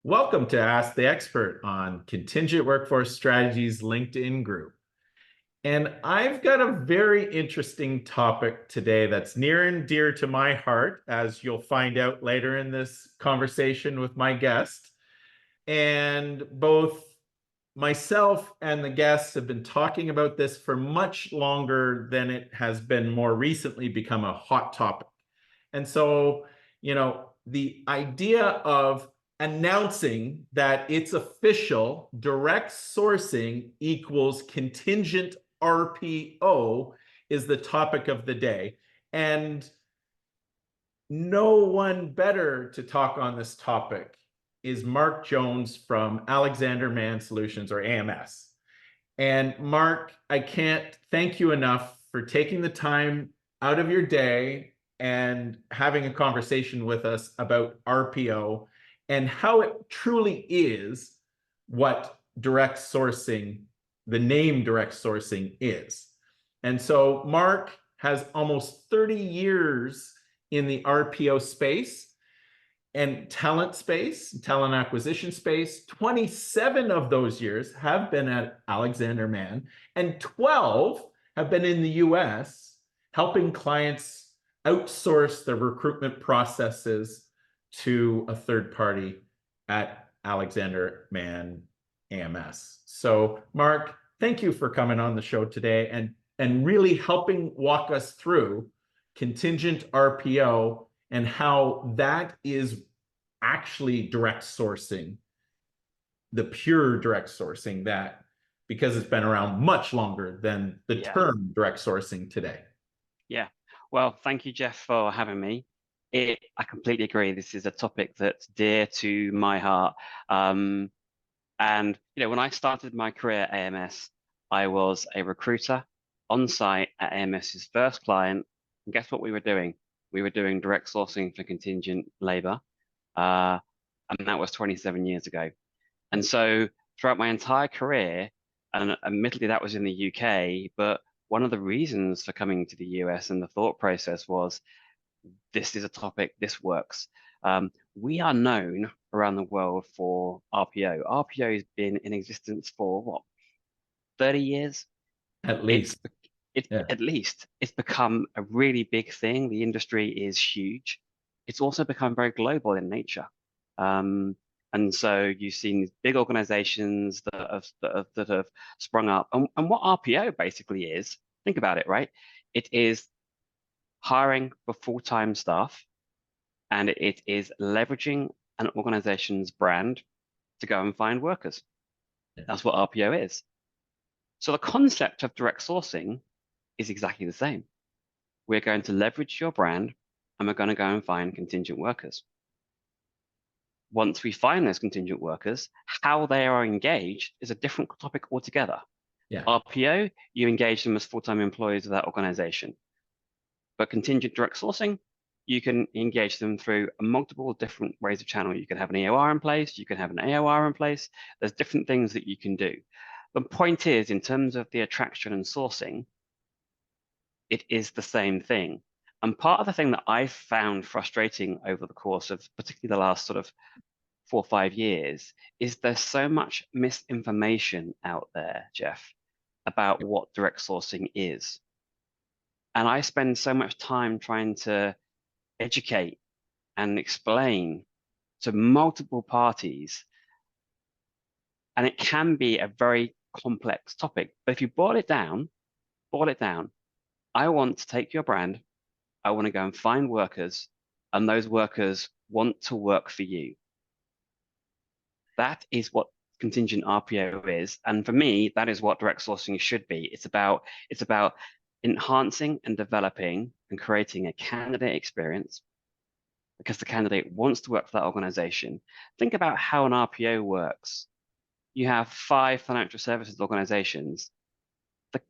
Welcome to Ask the Expert on Contingent Workforce Strategies LinkedIn group. And I've got a very interesting topic today that's near and dear to my heart, as you'll find out later in this conversation with my guest. And both myself and the guests have been talking about this for much longer than it has been more recently become a hot topic. And so, the idea of announcing that it's official, direct sourcing equals contingent RPO is the topic of the day. And no one better to talk on this topic is Mark Jones from Alexander Mann Solutions, or AMS. And Mark, I can't thank you enough for taking the time out of your day and having a conversation with us about RPO and how it truly is what direct sourcing, the name direct sourcing is. And so Mark has almost 30 years in the RPO space and talent space, talent acquisition space. 27 of those years have been at Alexander Mann, and 12 have been in the US, helping clients outsource their recruitment processes to a third party at Alexander Mann AMS. So, Mark, thank you for coming on the show today and really helping walk us through contingent RPO and how that is actually direct sourcing, the pure direct sourcing, that because it's been around much longer than the term direct sourcing today. Yeah. Well, thank you, Jeff, for having me. I completely agree. This is a topic that's dear to my heart. And, when I started my career at AMS, I was a recruiter on site at AMS's first client. And guess what we were doing? We were doing direct sourcing for contingent labor. And that was 27 years ago. And so throughout my entire career, and admittedly that was in the UK, but one of the reasons for coming to the US and the thought process was, this is a topic, this works. We are known around the world for RPO. RPO has been in existence for what, 30 years? At least. At least. It's become a really big thing. The industry is huge. It's also become very global in nature. And so you've seen these big organizations that have sprung up. And what RPO basically is, think about it, right? It is hiring for full-time staff, and it is leveraging an organization's brand to go and find workers. That's what RPO is. So the concept of direct sourcing is exactly the same. We're going to leverage your brand, and we're going to go and find contingent workers. Once we find those contingent workers, how they are engaged is a different topic altogether. RPO, you engage them as full-time employees of that organization. But contingent direct sourcing, you can engage them through multiple different ways of channel. You can have an EOR in place, you can have an AOR in place. There's different things that you can do. The point is, in terms of the attraction and sourcing, it is the same thing. And part of the thing that I found frustrating over the course of particularly the last sort of 4 or 5 years is there's so much misinformation out there, Jeff, about what direct sourcing is. And I spend so much time trying to educate and explain to multiple parties. And it can be a very complex topic. But if you boil it down, I want to take your brand, I want to go and find workers, and those workers want to work for you. That is what contingent RPO is. And for me, that is what direct sourcing should be. It's about enhancing and developing and creating a candidate experience because the candidate wants to work for that organization. Think about how an RPO works. You have 5 financial services organizations. The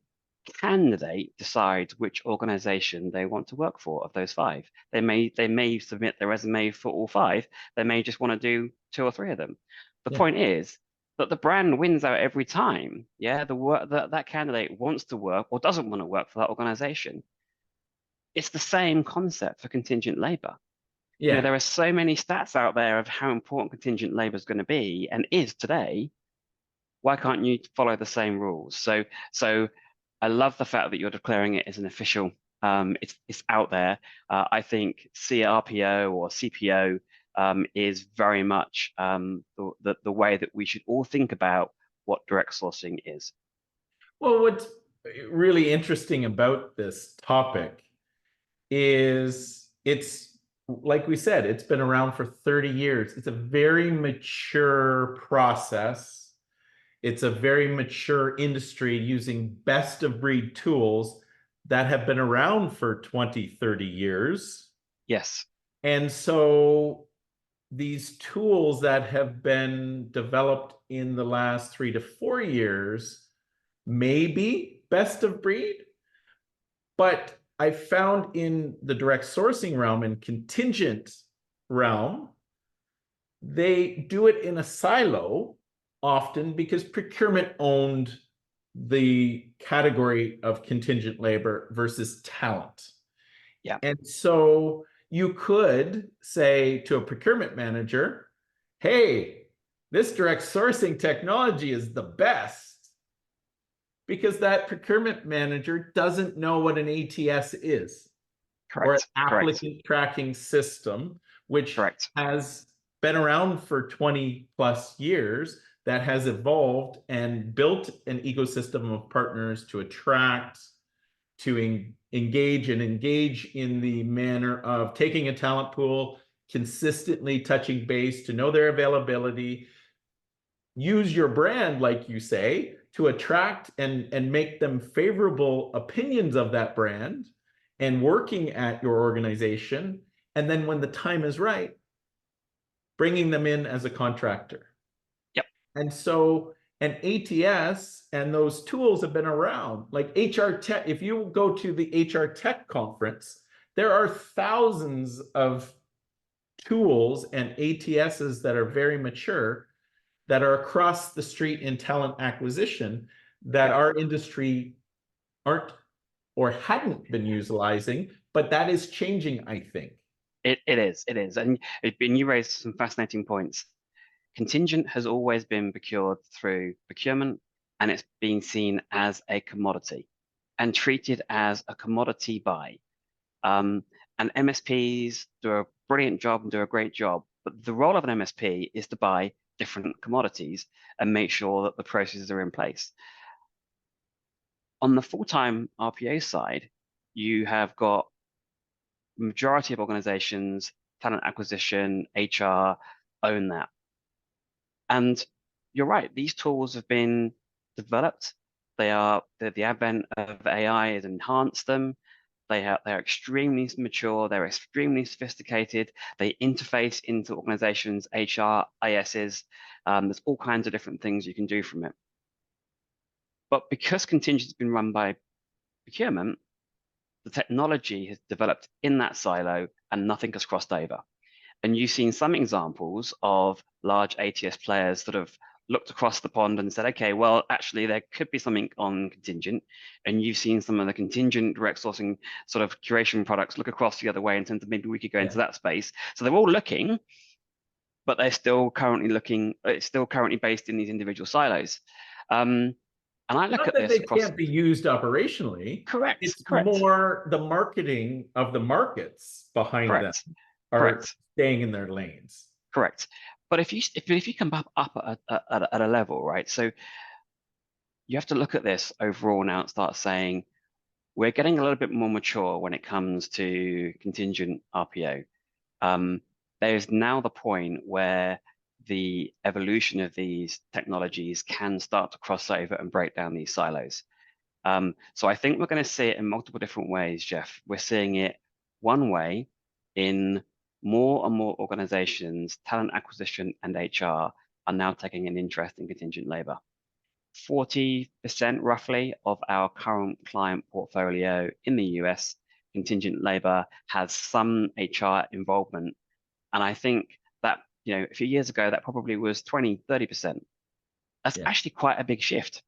candidate decides which organization they want to work for of those 5. They may submit their resume for all 5. They may just want to do 2 or 3 of them. The point is that the brand wins out every time. That candidate wants to work or doesn't want to work for that organization. It's the same concept for contingent labor. Yeah. There are so many stats out there of how important contingent labor is going to be and is today. Why can't you follow the same rules? So I love the fact that you're declaring it as an official. It's out there. I think CRPO or CPO is very much the way that we should all think about what direct sourcing is. Well, what's really interesting about this topic is it's like we said, it's been around for 30 years. It's a very mature process. It's a very mature industry using best of breed tools that have been around for 20, 30 years. Yes, And so these tools that have been developed in the last 3 to 4 years may be best of breed, but I found in the direct sourcing realm and contingent realm, they do it in a silo often because procurement owned the category of contingent labor versus talent. yeah, And so you could say to a procurement manager, hey, this direct sourcing technology is the best, because that procurement manager doesn't know what an ATS is, or an correct, applicant tracking system, which correct. has been around for 20 plus years, that has evolved and built an ecosystem of partners to attract, to engage in the manner of taking a talent pool, consistently touching base to know their availability, use your brand, like you say, to attract and make them favorable opinions of that brand and working at your organization. And then when the time is right, bringing them in as a contractor. Yep, And so an ATS and those tools have been around. Like HR Tech, if you go to the HR Tech conference, there are thousands of tools and ATSs that are very mature that are across the street in talent acquisition that yep. our industry aren't or hadn't been utilizing, but that is changing, I think. It is, and you raised some fascinating points. Contingent has always been procured through procurement, and it's been seen as a commodity and treated as a commodity buy. Um, and MSPs do a brilliant job and do a great job, but the role of an MSP is to buy different commodities and make sure that the processes are in place. On the full-time RPO side, you have got majority of organizations, talent acquisition, HR, own that. And you're right, these tools have been developed. The advent of AI has enhanced them. They're extremely mature, they're extremely sophisticated, they interface into organizations, HR, ISs. There's all kinds of different things you can do from it. But because contingent has been run by procurement, the technology has developed in that silo and nothing has crossed over. And you've seen some examples of large ATS players that have looked across the pond and said, okay, well, actually, there could be something on contingent. And you've seen some of the contingent direct sourcing sort of curation products look across the other way in terms of maybe we could go Yeah. into that space. So they're all looking, but they're still currently looking, it's still currently based in these individual silos. And I look Not at that this they across, can't be used operationally. correct, It's correct, more the marketing of the markets behind them correct, are correct. staying in their lanes. Correct. But if you come up at a level, right? So you have to look at this overall now and start saying we're getting a little bit more mature when it comes to contingent RPO. Um, there's now the point where the evolution of these technologies can start to cross over and break down these silos. So I think we're going to see it in multiple different ways, Jeff. We're seeing it one way in more and more organizations, talent acquisition and HR are now taking an interest in contingent labor. 40% roughly of our current client portfolio in the US, contingent labor has some HR involvement. And I think that, a few years ago, that probably was 20, 30%. That's Yeah. actually quite a big shift.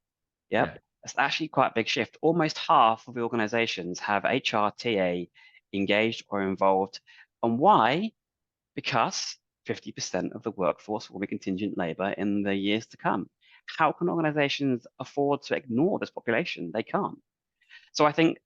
Yeah. Yep. That's actually quite a big shift. Almost half of the organizations have HR TA engaged or involved. And why? because 50% of the workforce will be contingent labor in the years to come. How can organizations afford to ignore this population? They can't. So I think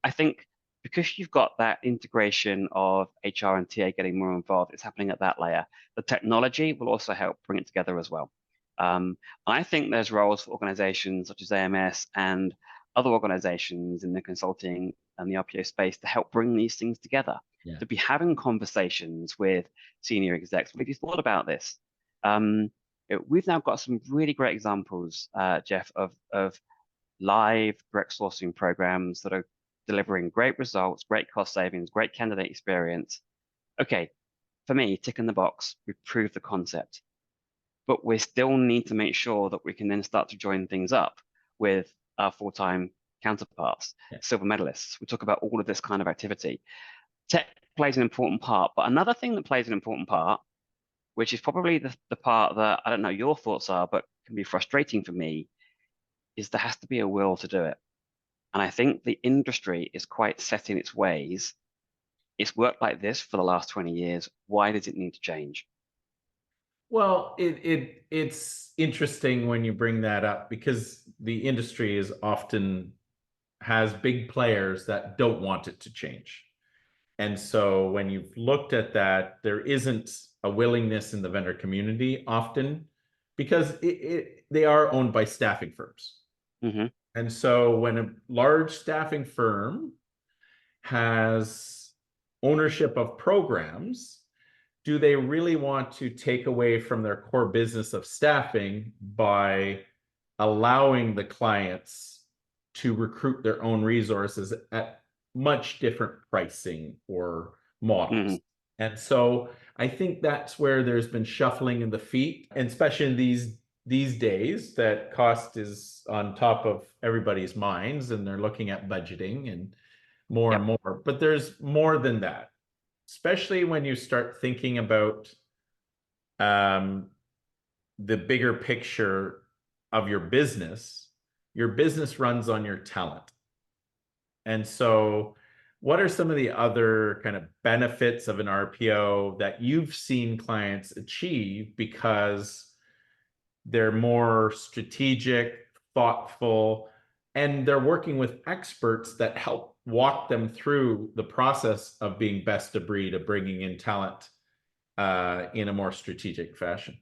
because you've got that integration of HR and TA getting more involved, it's happening at that layer. The technology will also help bring it together as well. I think there's roles for organizations such as AMS and other organizations in the consulting and the RPO space to help bring these things together, Yeah. to be having conversations with senior execs. What have you thought about this? We've now got some really great examples, Jeff, of live direct sourcing programs that are delivering great results, great cost savings, great candidate experience. Okay, for me, tick in the box, we've proved the concept, but we still need to make sure that we can then start to join things up with our full-time counterparts, Yeah. silver medalists. We talk about all of this kind of activity. Tech plays an important part, but another thing that plays an important part, which is probably the part that I don't know your thoughts are, but can be frustrating for me, is there has to be a will to do it. And I think the industry is quite set in its ways. It's worked like this for the last 20 years. Why does it need to change? Well, it's interesting when you bring that up because the industry is often has big players that don't want it to change. And so when you've looked at that, there isn't a willingness in the vendor community often because they are owned by staffing firms. Hmm. And so when a large staffing firm has ownership of programs, do they really want to take away from their core business of staffing by allowing the clients to recruit their own resources at much different pricing or models? Hmm. And so I think that's where there's been shuffling in the feet, and especially in these days that cost is on top of everybody's minds and they're looking at budgeting and more and Yep. more. But there's more than that, especially when you start thinking about um, the bigger picture of your business. Your business runs on your talent. And so, what are some of the other kind of benefits of an RPO that you've seen clients achieve because they're more strategic, thoughtful, and they're working with experts that help walk them through the process of being best of breed, of bringing in talent in a more strategic fashion?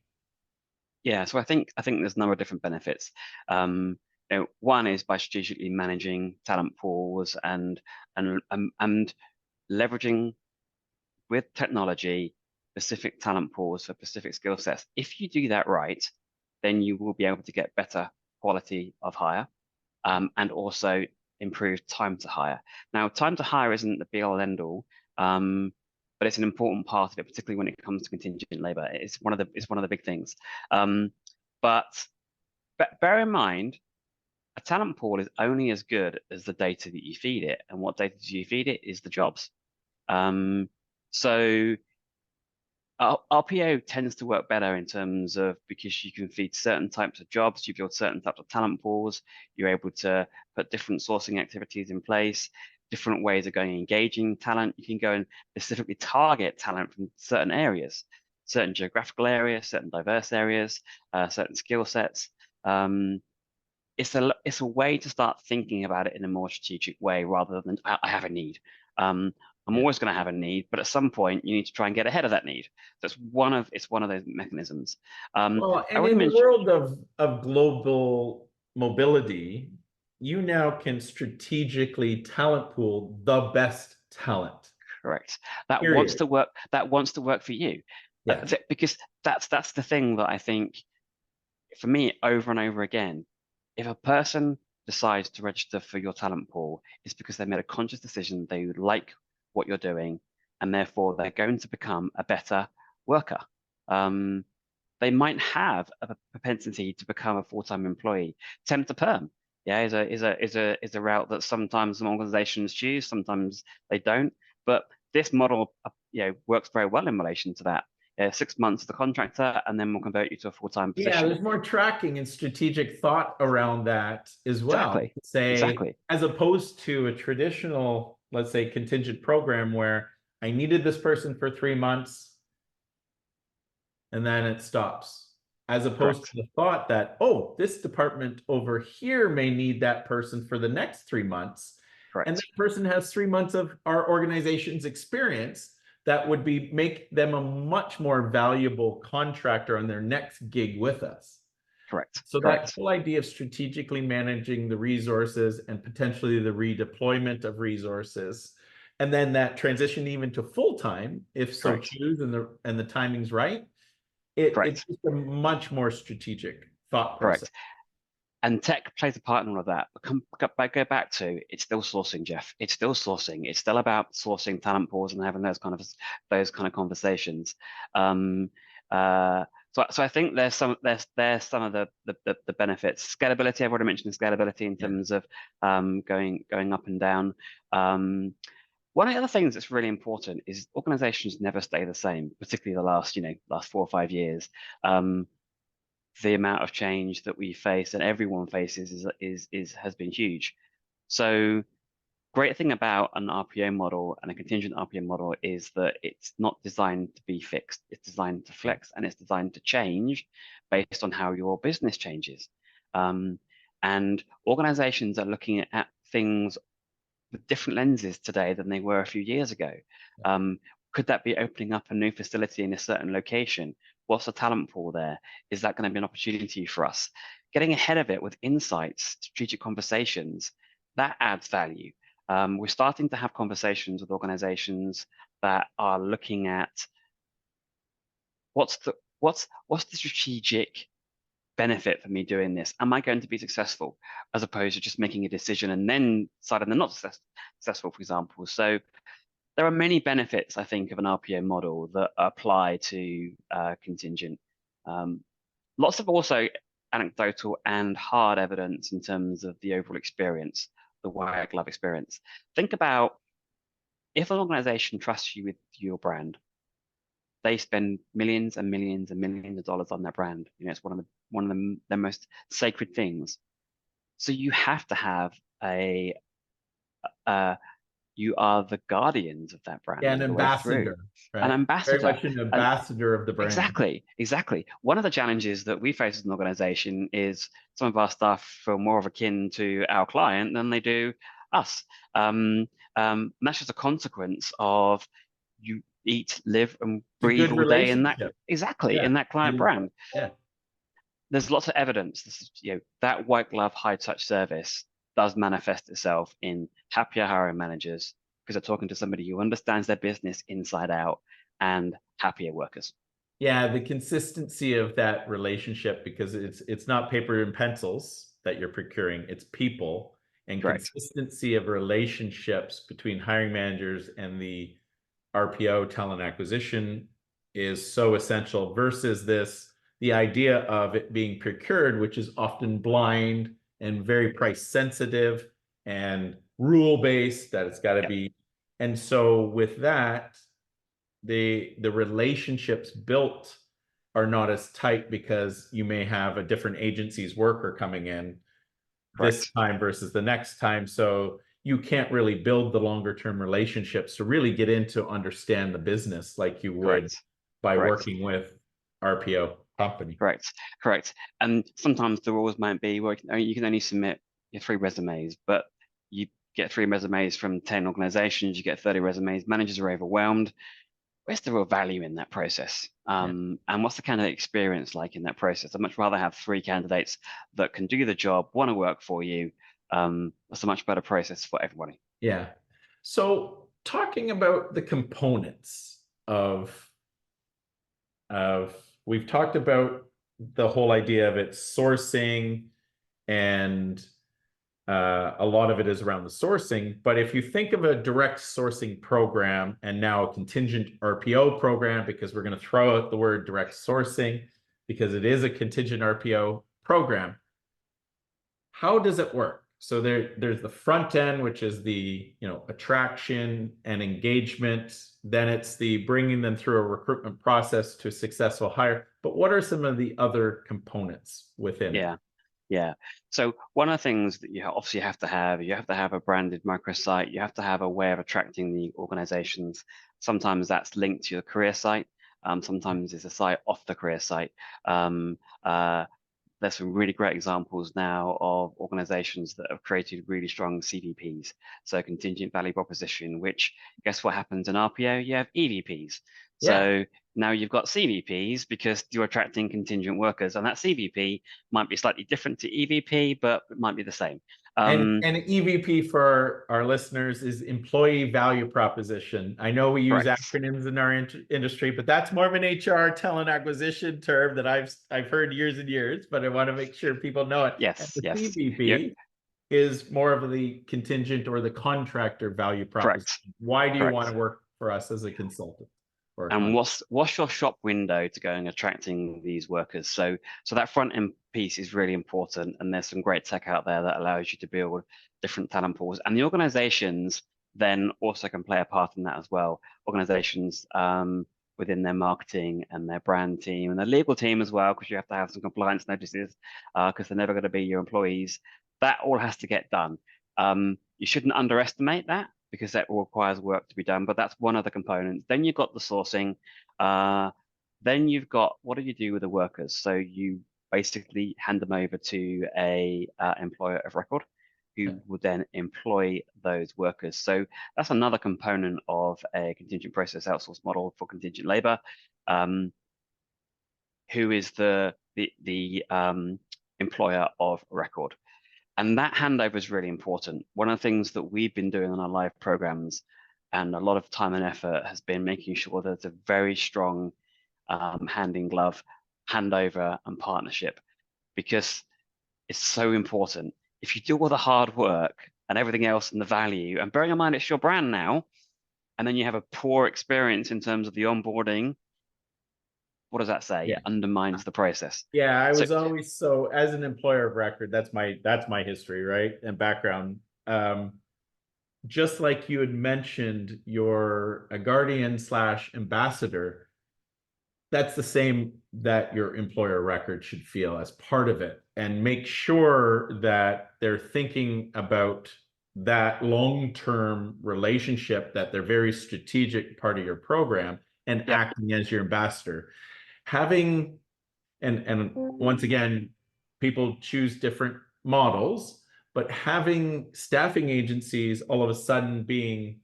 Yeah. So I think there's a number of different benefits. Um, one is by strategically managing talent pools and leveraging with technology specific talent pools for specific skill sets. If you do that right, then you will be able to get better quality of hire, and also improve time to hire. Now, time to hire isn't the be all and end all, but it's an important part of it, particularly when it comes to contingent labor. It's one of the big things. Um, but bear in mind, a talent pool is only as good as the data that you feed it, and what data do you feed it is the jobs. Um, so RPO tends to work better in terms of because you can feed certain types of jobs, you build certain types of talent pools, you're able to put different sourcing activities in place, different ways of going and engaging talent. You can go and specifically target talent from certain areas, certain geographical areas, certain diverse areas, certain skill sets. Um, it's a way to start thinking about it in a more strategic way rather than I have a need. I'm Yeah. always going to have a need, but at some point you need to try and get ahead of that need. So it's one of those mechanisms. Well, I and already in the mentioned. world of global mobility, you now can strategically talent pool the best talent, Correct. That wants period. to work. That wants to work for you, Yeah. because that's the thing that I think for me over and over again. If a person decides to register for your talent pool, it's because they made a conscious decision they would like what you're doing, and therefore they're going to become a better worker. Um, they might have a propensity to become a full-time employee. Temp to perm, yeah, is a route that sometimes some organizations choose, sometimes they don't. But this model, works very well in relation to that. 6 months as a contractor, and then we'll convert you to a full-time Yeah, position. there's more tracking and strategic thought around that as well. Exactly, Say, exactly. as opposed to a traditional, let's say, contingent program where I needed this person for 3 months. and then it stops, as opposed to Correct. the thought that, oh, this department over here may need that person for the next 3 months. And Correct. that person has 3 months of our organization's experience that would make them a much more valuable contractor on their next gig with us. Correct. So that Correct. whole idea of strategically managing the resources and potentially the redeployment of resources, and then that transition even to full time, if so Correct. choose, and the timing's right, it's Correct. just a much more strategic thought process. Correct. And tech plays a part in all of that. But go back to it's still sourcing, Jeff. It's still sourcing. It's still about sourcing talent pools and having those kind of conversations. Um, so I think there's some of the benefits. Scalability. I've already mentioned scalability in Yeah. terms of going up and down. One of the other things that's really important is organizations never stay the same, particularly the last 4 or 5 years. The amount of change that we face and everyone faces has been huge. So great thing about an RPO model and a contingent RPO model is that it's not designed to be fixed. It's designed to flex and it's designed to change based on how your business changes. And organizations are looking at things with different lenses today than they were a few years ago. Could that be opening up a new facility in a certain location? What's the talent pool there? Is that going to be an opportunity for us? Getting ahead of it with insights, strategic conversations, that adds value. We're starting to have conversations with organizations that are looking at what's the strategic benefit for me doing this? Am I going to be successful? As opposed to just making a decision and then deciding they're not successful, for example. So there are many benefits, I think, of an RPO model that apply to contingent. Lots of also anecdotal and hard evidence in terms of the overall experience, the white glove experience. Think about if an organization trusts you with your brand, they spend millions and millions and millions of dollars on their brand. It's one of their most sacred things. So you have to have you are the guardians of that brand Yeah, an all the way through. ambassador, An right? Very ambassador. much an And ambassador of the brand. exactly. One of the challenges that we face as an organization is some of our staff feel more of akin to our client than they do us. And that's just a consequence of you eat, live, and It's a breathe good all day in that relationship. exactly Yeah. in that client And brand. yeah. There's lots of evidence. This is, that white glove, high touch service does manifest itself in happier hiring managers because they're talking to somebody who understands their business inside out and happier workers. Yeah, the consistency of that relationship, because it's not paper and pencils that you're procuring, it's people, and Correct. consistency of relationships between hiring managers and the RPO talent acquisition is so essential versus the idea of it being procured, which is often blind and very price sensitive and rule based, that it's got to Yep. be. And so with that, the relationships built are not as tight because you may have a different agency's worker coming in this Correct. time versus the next time. So you can't really build the longer term relationships to really get into understand the business like you would Correct. by Correct. working with RPO company. Correct. Correct. And sometimes the rules might be, well, you can only submit your 3 resumes, but you get 3 resumes from 10 organizations, you get 30 resumes, managers are overwhelmed. Where's the real value in that process? Yeah. And what's the candidate experience like in that process? I'd much rather have 3 candidates that can do the job, want to work for you. That's a much better process for everybody. Yeah. So talking about the components of we've talked about the whole idea of it sourcing, and a lot of it is around the sourcing. But if you think of a direct sourcing program and now a contingent RPO program, because we're going to throw out the word direct sourcing because it is a contingent RPO program, how does it work? So there's the front end, which is the attraction and engagement. Then it's the bringing them through a recruitment process to a successful hire. But what are some of the other components within it? Yeah. Yeah. So one of the things that you obviously have to have a branded microsite. You have to have a way of attracting the organizations. Sometimes that's linked to your career site. Sometimes it's a site off the career site. Um, there's some really great examples now of organizations that have created really strong CVPs. So contingent value proposition, which guess what happens in RPO? You have EVPs. Yeah. So now you've got CVPs because you're attracting contingent workers, and that CVP might be slightly different to EVP, but it might be the same. And EVP for our listeners is employee value proposition. I know we use Correct. acronyms in our industry, but that's more of an HR talent acquisition term that I've heard years and years, but I want to make sure people know it. And Yes, the yes. Yeah, CVP is more of the contingent or the contractor value correct, proposition. Why do you want correct. to work for us as a consultant or a And contractor? what's your shop window to going attracting these workers? So that front end piece is really important, and there's some great tech out there that allows you to build different talent pools. And the organizations then also can play a part in that as well. Organizations within their marketing and their brand team and their legal team as well, because you have to have some compliance notices, because they're never going to be your employees. That all has to get done. You shouldn't underestimate that because that all requires work to be done, but that's one of the components. Then you've got the sourcing. Then you've got what do you do with the workers? So you basically hand them over to a employer of record who would then employ those workers. So that's another component of a contingent process outsource model for contingent labor. Who is the employer of record? And that handover is really important. One of the things that we've been doing on our live programs and a lot of time and effort has been making sure that it's a very strong hand in glove handover and partnership, because it's so important. If you do all the hard work and everything else and the value, and bearing in mind it's your brand now, and then you have a poor experience in terms of the onboarding, what does that say? Yeah. It undermines the process. Yeah, I So, was always so as an employer of record, that's my history, right? And background. Just like you had mentioned, you're a guardian slash ambassador. That's the same that your employer record should feel as part of it, and make sure that they're thinking about that long-term relationship, that they're very strategic part of your program and yep, acting as your ambassador. Having and once again, people choose different models, but having staffing agencies all of a sudden being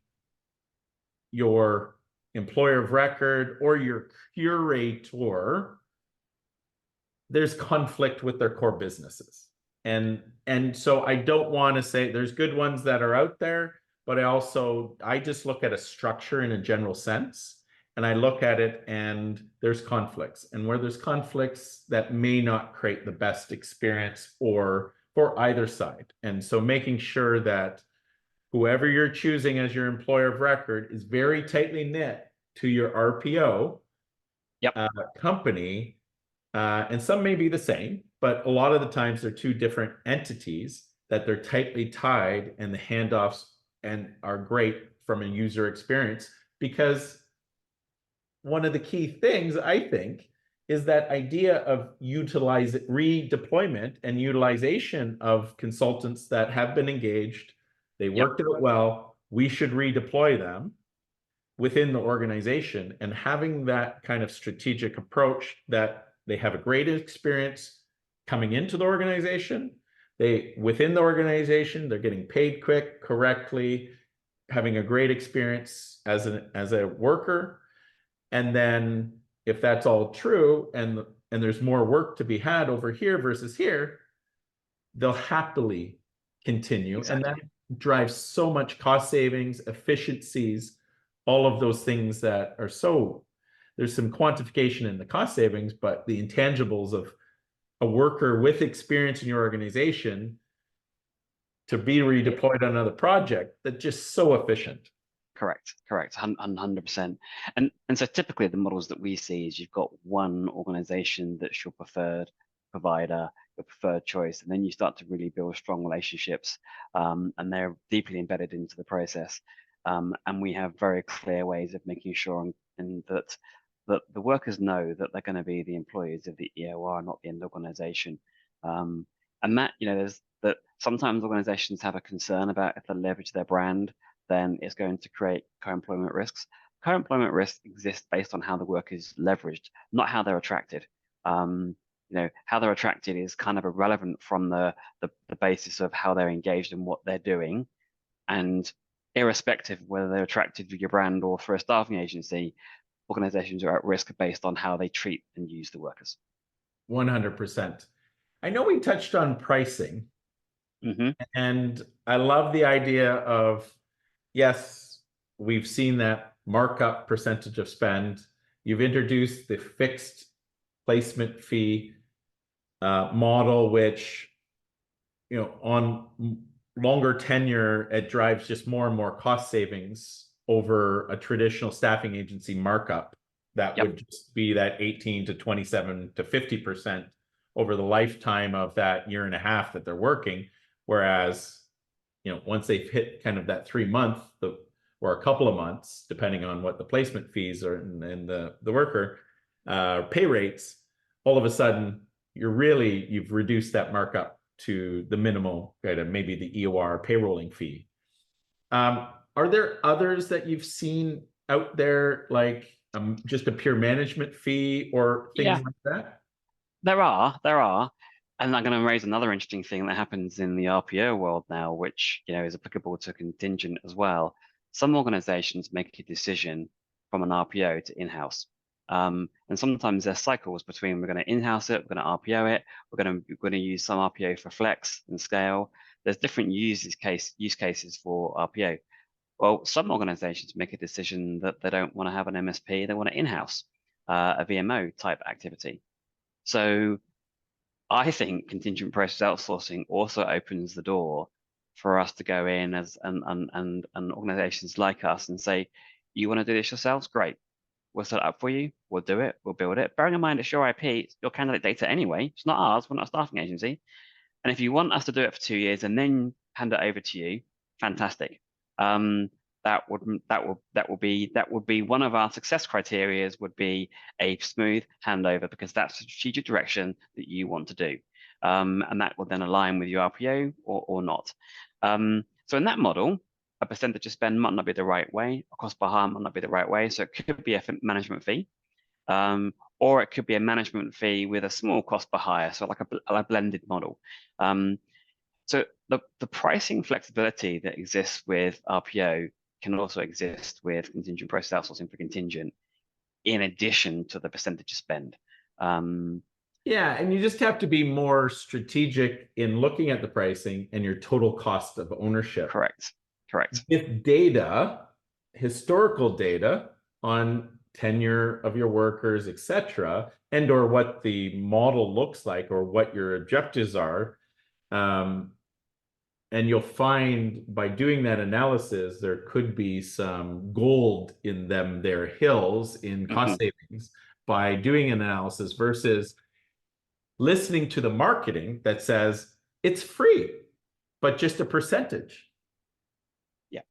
your employer of record or your curator, there's conflict with their core businesses. And so I don't want to say there's good ones that are out there, but I just look at a structure in a general sense, and I look at it and there's conflicts. And where there's conflicts, that may not create the best experience or for either side. And so making sure that whoever you're choosing as your employer of record is very tightly knit to your RPO yep, company, and some may be the same, but a lot of the times they're two different entities that they're tightly tied, and the handoffs and are great from a user experience, because one of the key things I think is that idea of redeployment and utilization of consultants that have been engaged. They yep, worked out well. We should redeploy them within the organization, and having that kind of strategic approach that they have a great experience coming into the organization. Within the organization, they're getting paid quick, correctly, having a great experience as a worker. And then if that's all true, and there's more work to be had over here versus here, they'll happily continue. And that exactly. drives so much cost savings, efficiencies, all of those things that are there's some quantification in the cost savings, but the intangibles of a worker with experience in your organization to be redeployed on another project, that's just so efficient. Correct, correct, 100%. And so typically the models that we see is you've got one organization that's your preferred provider, your preferred choice, and then you start to really build strong relationships, and they're deeply embedded into the process. And we have very clear ways of making sure and that the workers know that they're going to be the employees of the EOR, not the end organization. And that, there's that sometimes organizations have a concern about if they leverage their brand, then it's going to create co-employment risks. co-employment risk exists based on how the work is leveraged, not how they're attracted. How they're attracted is kind of irrelevant from the basis of how they're engaged and what they're doing. And irrespective of whether they're attracted to your brand or for a staffing agency, organizations are at risk based on how they treat and use the workers. 100%. I know we touched on pricing, Hmm. and I love the idea of, yes, we've seen that markup percentage of spend. You've introduced the fixed placement fee model, which, on longer tenure, it drives just more and more cost savings over a traditional staffing agency markup that Yep. would just be that 18 to 27 to 50% over the lifetime of that year and a half that they're working. Whereas, once they've hit kind of that 3 month or a couple of months, depending on what the placement fees are and the worker pay rates, all of a sudden you've reduced that markup to the minimal, kind of maybe the EOR payrolling fee. Are there others that you've seen out there, like just a pure management fee or things Yeah, like that? there are. And I'm going to raise another interesting thing that happens in the RPO world now, which is applicable to contingent as well. Some organizations make a decision from an RPO to in-house. And sometimes there's cycles between we're going to in-house it, we're going to RPO it, we're going to use some RPO for flex and scale. There's different use cases for RPO. Well, some organizations make a decision that they don't want to have an MSP, they want to in-house a VMO type activity. So I think contingent process outsourcing also opens the door for us to go in as and organizations like us and say, you want to do this yourselves? Great. We'll set it up for you. We'll do it. We'll build it. Bearing in mind it's your IP, it's your candidate data anyway. It's not ours. We're not a staffing agency. And if you want us to do it for 2 years and then hand it over to you, fantastic. That would be one of our success criteria would be a smooth handover because that's the strategic direction that you want to do. And that will then align with your RPO or not. So in that model, a percentage of spend might not be the right way, a cost per hire might not be the right way. So it could be a management fee. Or it could be a management fee with a small cost per hire, so like a blended model. So the pricing flexibility that exists with RPO can also exist with contingent process outsourcing for contingent, in addition to the percentage of spend. Yeah, and you just have to be more strategic in looking at the pricing and your total cost of ownership. Correct. With data, historical data on tenure of your workers, etc., and or what the model looks like or what your objectives are. And you'll find by doing that analysis, there could be some gold in their hills in cost savings by doing an analysis versus listening to the marketing that says it's free, but just a percentage. Yeah.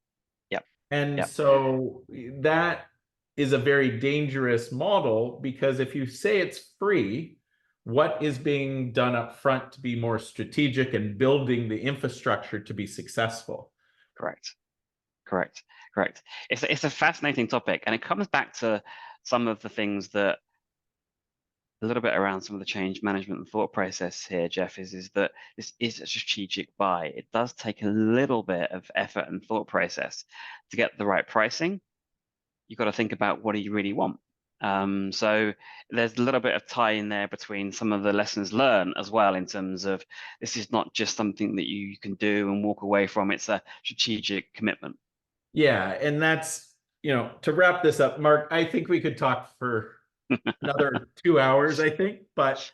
Yeah. And Yeah. so that is a very dangerous model because if you say it's free, what is being done up front to be more strategic and building the infrastructure to be successful? Correct. It's a fascinating topic, and it comes back to some of the things that a little bit around some of the change management and thought process here, Jeff, is that this is a strategic buy. It does take a little bit of effort and thought process to get the right pricing. You've got to think about what do you really want. So there's a little bit of tie in there between some of the lessons learned as well in terms of this is not just something that you can do and walk away from. It's a strategic commitment. Yeah, and that's, to wrap this up, Mark, I think we could talk for another 2 hours, I think. But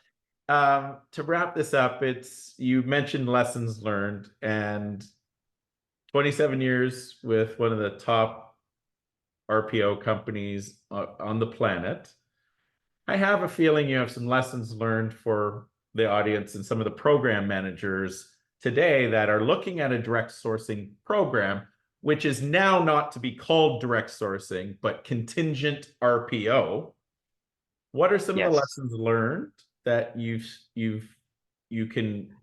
to wrap this up, you mentioned lessons learned and 27 years with one of the top RPO companies on the planet. I have a feeling you have some lessons learned for the audience and some of the program managers today that are looking at a direct sourcing program, which is now not to be called direct sourcing, but contingent RPO. What are some of the Yes. lessons learned that you can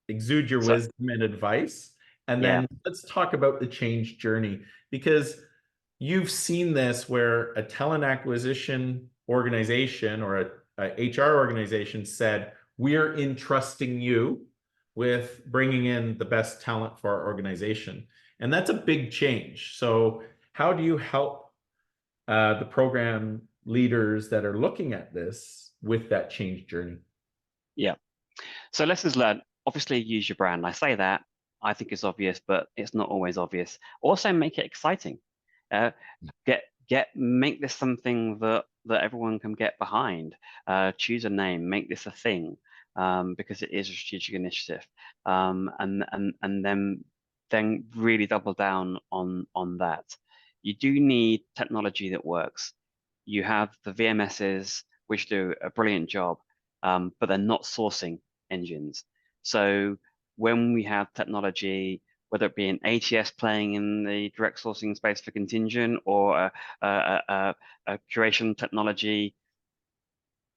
exude your So wisdom and advice? And yeah, then let's talk about the change journey, because you've seen this where a talent acquisition organization or a HR organization said, we're entrusting you with bringing in the best talent for our organization. And that's a big change. So how do you help the program leaders that are looking at this with that change journey? Yeah. So lessons learned, obviously use your brand. I say that, I think it's obvious, but it's not always obvious. Also make it exciting. Uh, make this something that everyone can get behind. Choose a name, make this a thing, because it is a strategic initiative. And then really double down on that. You do need technology that works. You have the VMSs which do a brilliant job, but they're not sourcing engines. So when we have technology, whether it be an ATS playing in the direct sourcing space for contingent or a curation technology,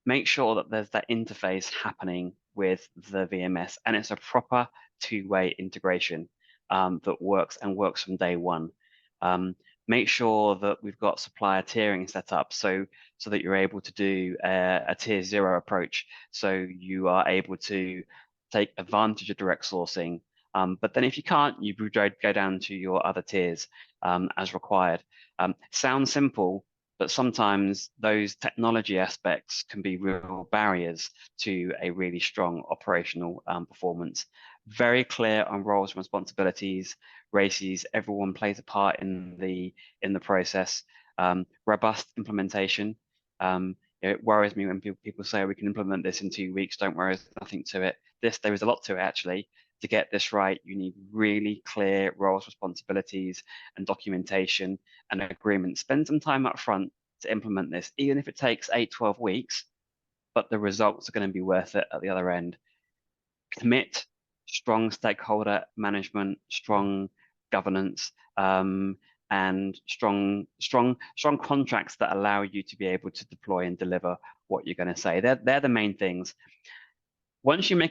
make sure that there's that interface happening with the VMS and it's a proper two-way integration that works and works from day one. Um, Make sure that we've got supplier tiering set up so that you're able to do a tier zero approach. So you are able to take advantage of direct sourcing. But then if you can't, you go down to your other tiers as required. Sounds simple, but sometimes those technology aspects can be real barriers to a really strong operational performance. Very clear on roles and responsibilities, races, everyone plays a part in the process. Robust implementation. It worries me when people say we can implement this in 2 weeks. Don't worry, there's nothing to it. There is a lot to it actually. To get this right, you need really clear roles, responsibilities, and documentation and agreement. Spend some time up front to implement this, even if it takes 8, 12 weeks, but the results are going to be worth it at the other end. Commit, strong stakeholder management, strong governance, and strong contracts that allow you to be able to deploy and deliver what you're going to say. They're the main things. Once you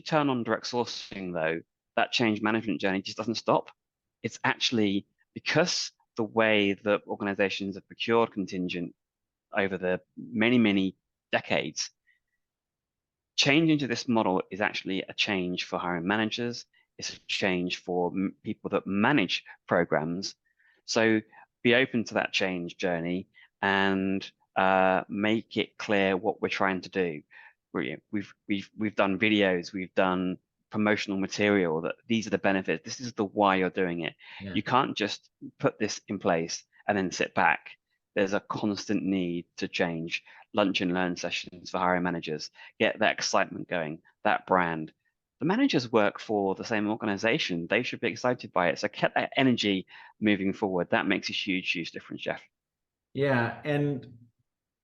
turn on direct sourcing, though, that change management journey just doesn't stop. It's actually because the way that organizations have procured contingent over the many decades, changing to this model is actually a change for hiring managers. It's a change for people that manage programs. So be open to that change journey and make it clear what we're trying to do. We've done videos, we've done promotional material that these are the benefits. This is the why you're doing it. Yeah. You can't just put this in place and then sit back. There's a constant need to change. Lunch and learn sessions for hiring managers, get that excitement going, that brand. The managers work for the same organization. They should be excited by it. So get that energy moving forward. That makes a huge difference, Jeff. Yeah, and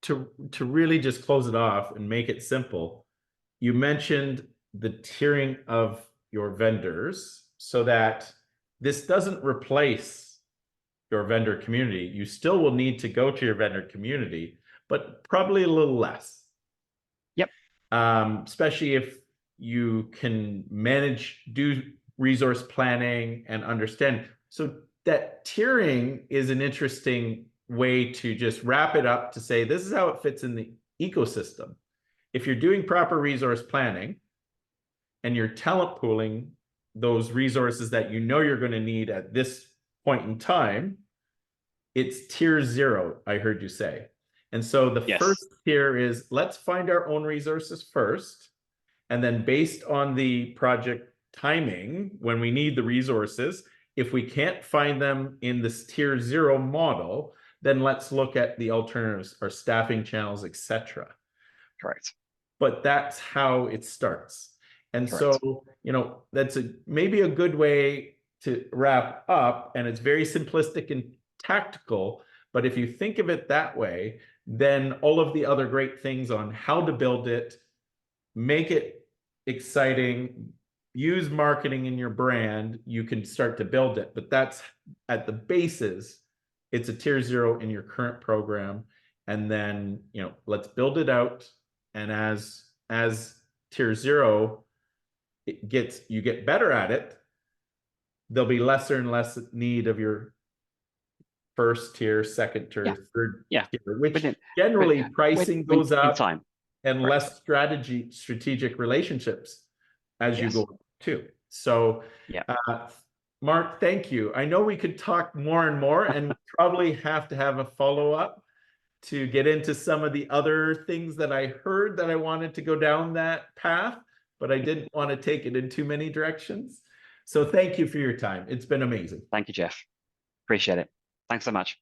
to really just close it off and make it simple, you mentioned the tiering of your vendors so that this doesn't replace your vendor community. You still will need to go to your vendor community, but probably a little less. Yep. Especially if you can do resource planning and understand. So that tiering is an interesting way to just wrap it up to say, this is how it fits in the ecosystem. If you're doing proper resource planning and you're talent pooling those resources that you know you're going to need at this point in time, it's tier 0, I heard you say. And so the Yes. first tier is let's find our own resources first. And then based on the project timing, when we need the resources, if we can't find them in this tier 0 model, then let's look at the alternatives, our staffing channels, etc. Correct. But that's how it starts. And Correct. so, that's maybe a good way to wrap up. And it's very simplistic and tactical. But if you think of it that way, then all of the other great things on how to build it, make it exciting, use marketing in your brand, you can start to build it. But that's at the basis, it's a tier 0 in your current program. And then, let's build it out. And as tier 0 you get better at it, there'll be lesser and less need of your first tier, second tier, Yeah. third Yeah. tier, which Within, generally with, pricing in, goes in up time. and Correct. less strategic relationships as you Yes. go up too. So, Yeah. Mark, thank you. I know we could talk more and more and probably have to have a follow-up to get into some of the other things that I heard that I wanted to go down that path, but I didn't want to take it in too many directions. So thank you for your time. It's been amazing. Thank you, Jeff. Appreciate it. Thanks so much.